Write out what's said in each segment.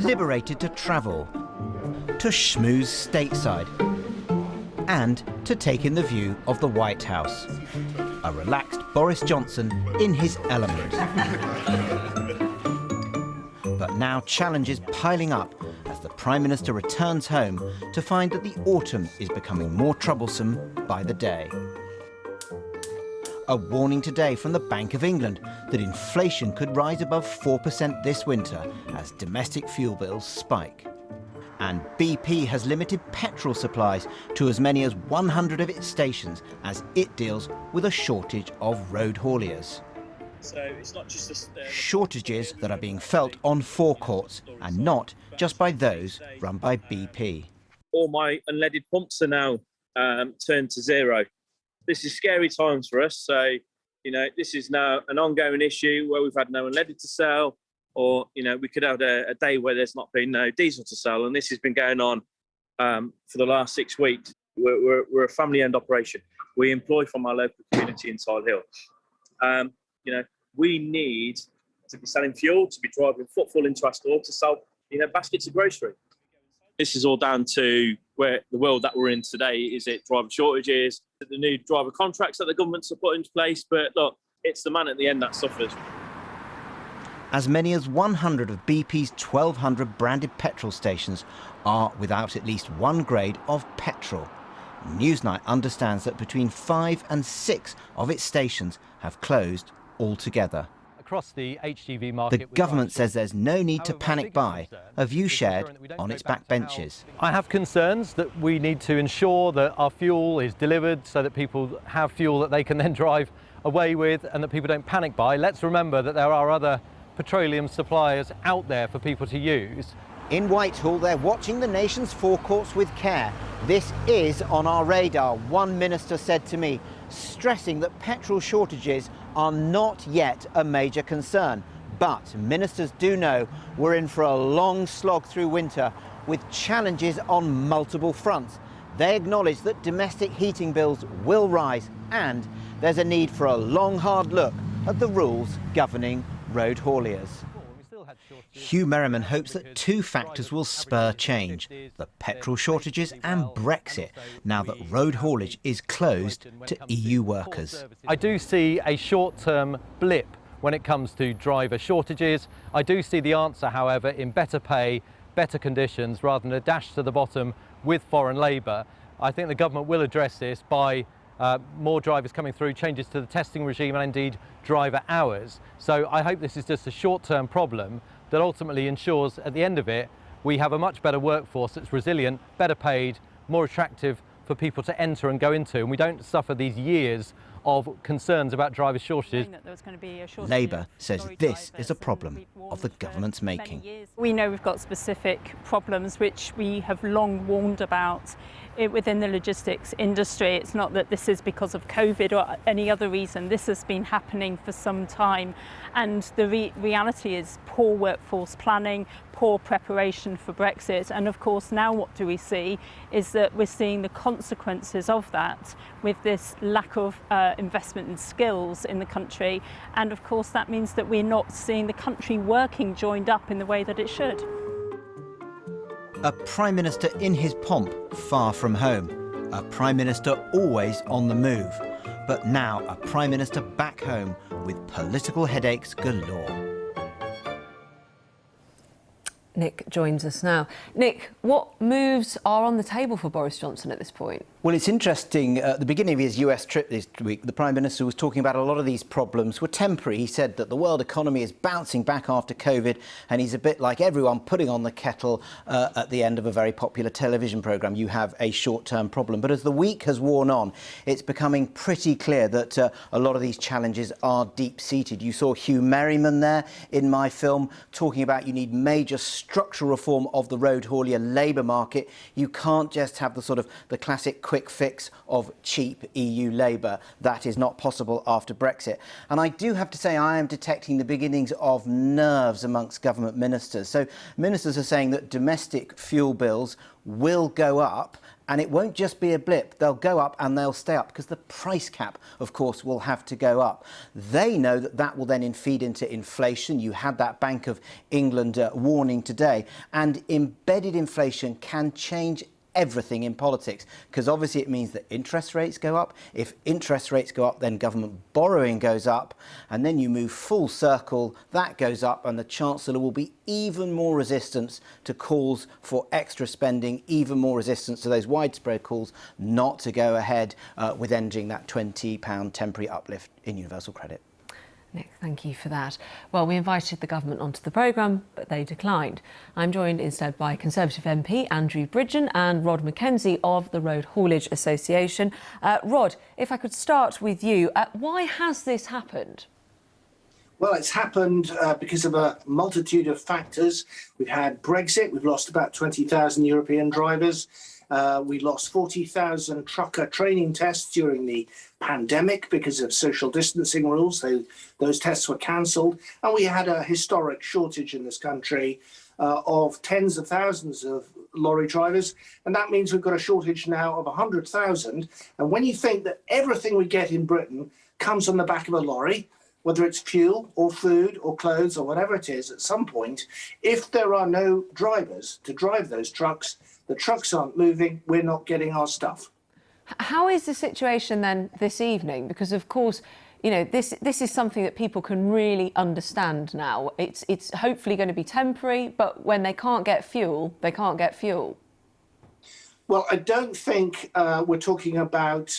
Liberated to travel, to schmooze stateside, and to take in the view of the White House. A relaxed Boris Johnson in his element. But now challenges piling up as the Prime Minister returns home to find that the autumn is becoming more troublesome by the day. A warning today from the Bank of England that inflation could rise above 4% this winter as domestic fuel bills spike. And BP has limited petrol supplies to as many as 100 of its stations as it deals with a shortage of road hauliers. So it's not just shortages that are being felt on forecourts and not just by those run by BP. All my unleaded pumps are now turned to zero. This is scary times for us. So, this is now an ongoing issue where we've had no unleaded to sell, or, we could have a day where there's not been no diesel to sell. And this has been going on for the last 6 weeks. We're a family-owned operation. We employ from our local community in Sile Hill. We need to be selling fuel, to be driving footfall into our store, to sell, baskets of grocery. This is all down to where the world that we're in today. Is it driver shortages, the new driver contracts that the governments have put into place? But look, it's the man at the end that suffers. As many as 100 of BP's 1,200 branded petrol stations are without at least one grade of petrol. Newsnight understands that between 5 and 6 of its stations have closed altogether. Across the HGV market, the government says there's no need to panic buy, a view shared on its backbenches. I have concerns that we need to ensure that our fuel is delivered so that people have fuel that they can then drive away with and that people don't panic buy. Let's remember that there are other petroleum suppliers out there for people to use. In Whitehall, they're watching the nation's forecourts with care. This is on our radar, one minister said to me, stressing that petrol shortages are not yet a major concern. But ministers do know we're in for a long slog through winter with challenges on multiple fronts. They acknowledge that domestic heating bills will rise and there's a need for a long, hard look at the rules governing road hauliers. Hugh Merriman hopes that two factors will spur change, the petrol shortages and Brexit, now that road haulage is closed to EU workers. I do see a short-term blip when it comes to driver shortages. I do see the answer, however, in better pay, better conditions, rather than a dash to the bottom with foreign labour. I think the government will address this by more drivers coming through, changes to the testing regime and indeed driver hours. So I hope this is just a short-term problem that ultimately ensures at the end of it we have a much better workforce that's resilient, better paid, more attractive for people to enter and go into, and we don't suffer these years of concerns about driver shortages. Labour says this is a problem of the government's making. We know we've got specific problems which we have long warned about within the logistics industry. It's not that this is because of COVID or any other reason. This has been happening for some time, and the reality is poor workforce planning, poor preparation for Brexit, and of course now what do we see is that we're seeing the consequences of that with this lack of investment in skills in the country, and of course that means that we're not seeing the country working joined up in the way that it should. A Prime Minister in his pomp, far from home. A Prime Minister always on the move. But now a Prime Minister back home with political headaches galore. Nick joins us now. Nick, what moves are on the table for Boris Johnson at this point? Well, it's interesting. At the beginning of his US trip this week, the Prime Minister was talking about a lot of these problems were temporary. He said that the world economy is bouncing back after COVID, and he's a bit like everyone putting on the kettle at the end of a very popular television programme. You have a short-term problem. But as the week has worn on, it's becoming pretty clear that a lot of these challenges are deep-seated. You saw Hugh Merriman there in my film talking about you need major structural reform of the road haulier labour market. You can't just have the classic quick fix of cheap EU labour. That is not possible after Brexit. And I do have to say I am detecting the beginnings of nerves amongst government ministers. So ministers are saying that domestic fuel bills will go up And it won't just be a blip. They'll go up and they'll stay up because the price cap, of course, will have to go up. They know that that will then feed into inflation. You had that Bank of England warning today. And embedded inflation can change everything in politics, because obviously it means that interest rates go up. If interest rates go up, then government borrowing goes up, and then you move full circle, that goes up, and the Chancellor will be even more resistance to calls for extra spending, even more resistance to those widespread calls not to go ahead with ending that £20 temporary uplift in universal credit. Nick, thank you for that. Well, we invited the government onto the programme, but they declined. I'm joined instead by Conservative MP Andrew Bridgen and Rod Mackenzie of the Road Haulage Association. Rod, if I could start with you, why has this happened? Well, it's happened because of a multitude of factors. We've had Brexit, we've lost about 20,000 European drivers. We lost 40,000 trucker training tests during the pandemic because of social distancing rules. Those tests were cancelled. And we had a historic shortage in this country of tens of thousands of lorry drivers. And that means we've got a shortage now of 100,000. And when you think that everything we get in Britain comes on the back of a lorry, whether it's fuel or food or clothes or whatever it is, at some point, if there are no drivers to drive those trucks, the trucks aren't moving, we're not getting our stuff. How is the situation then this evening? Because, of course, you know, this is something that people can really understand now. It's hopefully going to be temporary, but when they can't get fuel, they can't get fuel. Well, I don't think we're talking about,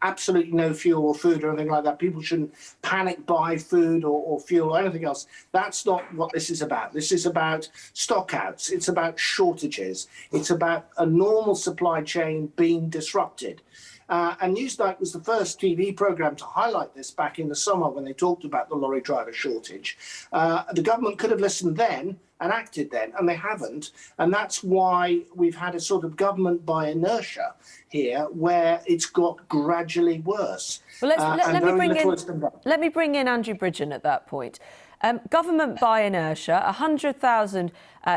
absolutely no fuel or food or anything like that. People shouldn't panic buy food or fuel or anything else. That's not what this is about. This is about stockouts. It's about shortages. It's about a normal supply chain being disrupted. And Newsnight was the first TV programme to highlight this back in the summer when they talked about the lorry driver shortage. The government could have listened then and acted then, and they haven't. And that's why we've had a sort of government by inertia here where it's got gradually worse. Well, let me bring in Andrew Bridgen at that point. Government by inertia, 100,000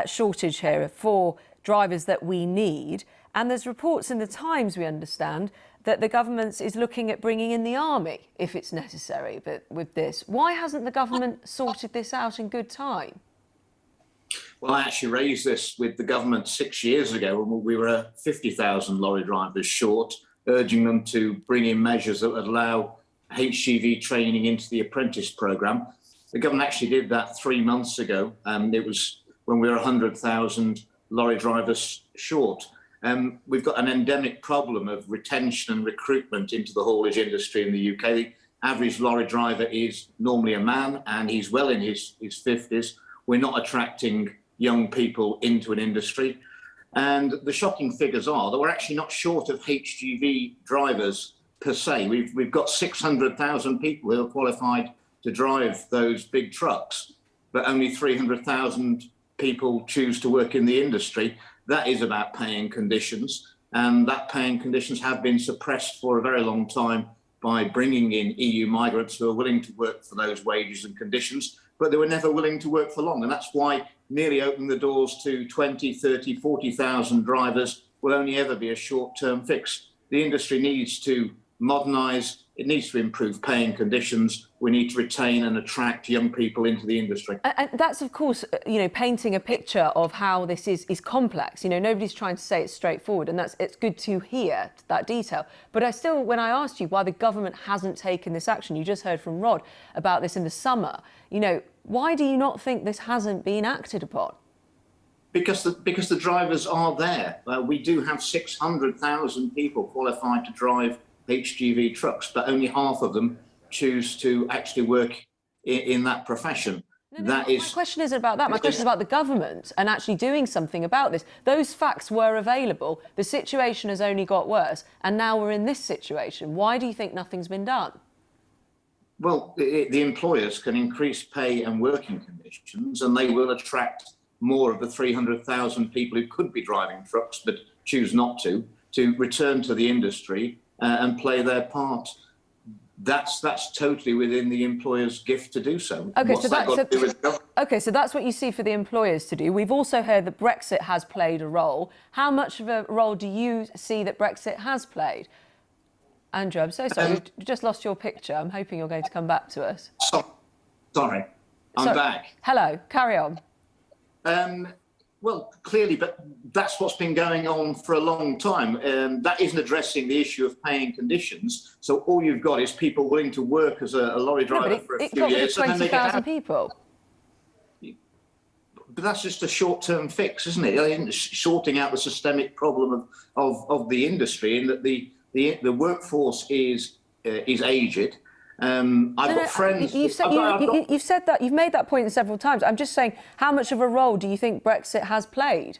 shortage here for drivers that we need. And there's reports in the Times, we understand, that the government is looking at bringing in the army if it's necessary. But with this, why hasn't the government sorted this out in good time? Well, I actually raised this with the government 6 years ago when we were 50,000 lorry drivers short, urging them to bring in measures that would allow HGV training into the apprentice programme. The government actually did that 3 months ago. It was when we were 100,000 lorry drivers short. We've got an endemic problem of retention and recruitment into the haulage industry in the UK. The average lorry driver is normally a man and he's well in his 50s. We're not attracting young people into an industry. And the shocking figures are that we're actually not short of HGV drivers per se. We've got 600,000 people who are qualified to drive those big trucks, but only 300,000 people choose to work in the industry. That is about paying conditions, and that paying conditions have been suppressed for a very long time by bringing in EU migrants who are willing to work for those wages and conditions, but they were never willing to work for long. And that's why nearly opening the doors to 20, 30, 40,000 drivers will only ever be a short-term fix. The industry needs to modernise, it needs to improve paying conditions. We need to retain and attract young people into the industry. And that's, of course, painting a picture of how this is complex. Nobody's trying to say it's straightforward, and it's good to hear that detail. But when I asked you why the government hasn't taken this action, you just heard from Rod about this in the summer. Why do you not think this hasn't been acted upon? Because the drivers are there. We do have 600,000 people qualified to drive HGV trucks, but only half of them choose to actually work in that profession. My question isn't about that. My question is about the government and actually doing something about this. Those facts were available. The situation has only got worse, and now we're in this situation. Why do you think nothing's been done? Well, the employers can increase pay and working conditions, and they will attract more of the 300,000 people who could be driving trucks but choose not to return to the industry and play their part. that's totally within the employer's gift to do so. Okay, What's that got to do with government? Okay, so that's what you see for the employers to do. We've also heard that Brexit has played a role. How much of a role do you see that Brexit has played? Andrew, I'm so sorry, we've just lost your picture. I'm hoping you're going to come back to us. Sorry, I'm back. Hello, carry on. Well, clearly, but that's what's been going on for a long time. That isn't addressing the issue of pay and conditions. So all you've got is people willing to work as a lorry driver for a few years. It got rid of 20,000 people. But that's just a short-term fix, isn't it? Sorting out the systemic problem of the industry, in that the workforce is aged. I've got friends. You've said that. You've made that point several times. I'm just saying, how much of a role do you think Brexit has played?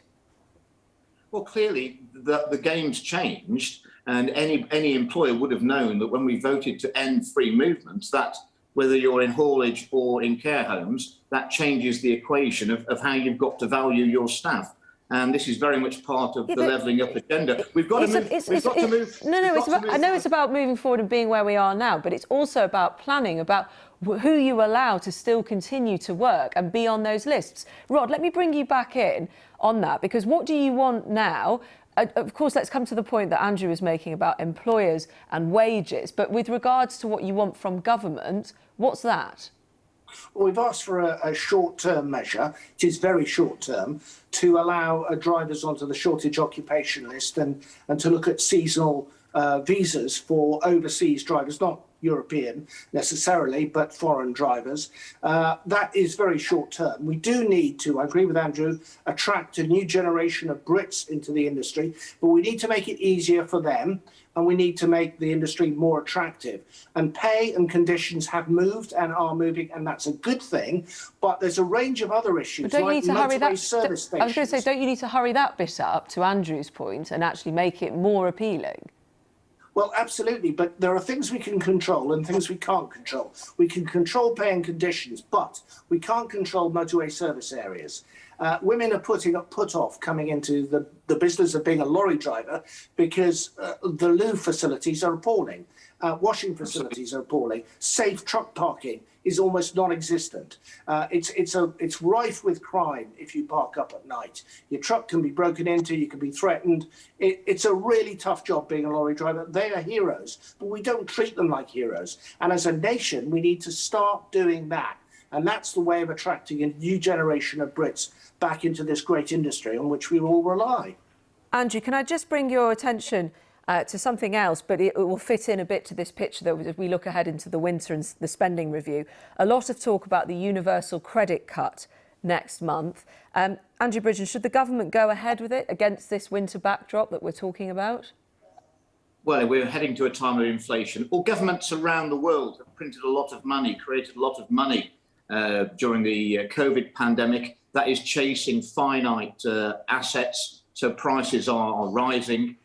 Well, clearly the game's changed, and any employer would have known that when we voted to end free movement, that whether you're in haulage or in care homes, that changes the equation of how you've got to value your staff. And this is very much part of the levelling up agenda. We've got to move. I know it's about moving forward and being where we are now, but it's also about planning, about who you allow to still continue to work and be on those lists. Rod, let me bring you back in on that, because what do you want now? Of course, let's come to the point that Andrew was making about employers and wages, but with regards to what you want from government, what's that? Well, we've asked for a short-term measure, which is very short-term, to allow drivers onto the shortage occupation list and to look at seasonal visas for overseas drivers, not European necessarily, but foreign drivers. That is very short-term. We do need to, I agree with Andrew, attract a new generation of Brits into the industry, but we need to make it easier for them, and we need to make the industry more attractive. And pay and conditions have moved and are moving, and that's a good thing. But there's a range of other issues, like motorway service stations. I was going to say, don't you need to hurry that bit up, to Andrew's point, and actually make it more appealing? Well, absolutely, but there are things we can control and things we can't control. We can control pay and conditions, but we can't control motorway service areas. Women are put off coming into the business of being a lorry driver because the loo facilities are appalling. Washing facilities are appalling. Safe truck parking is almost non-existent. It's rife with crime if you park up at night. Your truck can be broken into, you can be threatened. It's a really tough job being a lorry driver. They are heroes, but we don't treat them like heroes. And as a nation, we need to start doing that. And that's the way of attracting a new generation of Brits back into this great industry on which we all rely. Andrew, can I just bring your attention to something else, but it will fit in a bit to this picture that as we look ahead into the winter and the spending review. A lot of talk about the universal credit cut next month. Andrew Bridgen, should the government go ahead with it against this winter backdrop that we're talking about? Well, we're heading to a time of inflation. All governments around the world have printed a lot of money, created a lot of money during the COVID pandemic. That is chasing finite assets, so prices are rising.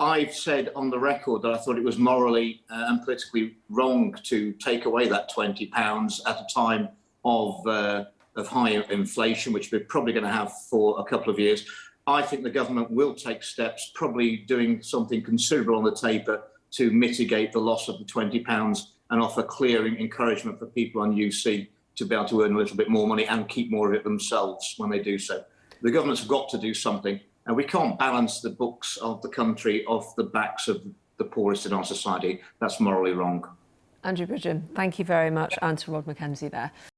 I've said on the record that I thought it was morally and politically wrong to take away that £20 at a time of high inflation, which we're probably going to have for a couple of years. I think the government will take steps, probably doing something considerable on the taper to mitigate the loss of the £20 and offer clear encouragement for people on UC to be able to earn a little bit more money and keep more of it themselves when they do so. The government's got to do something, and we can't balance the books of the country off the backs of the poorest in our society. That's morally wrong. Andrew Bridgen, thank you very much, and to Rod Mackenzie there.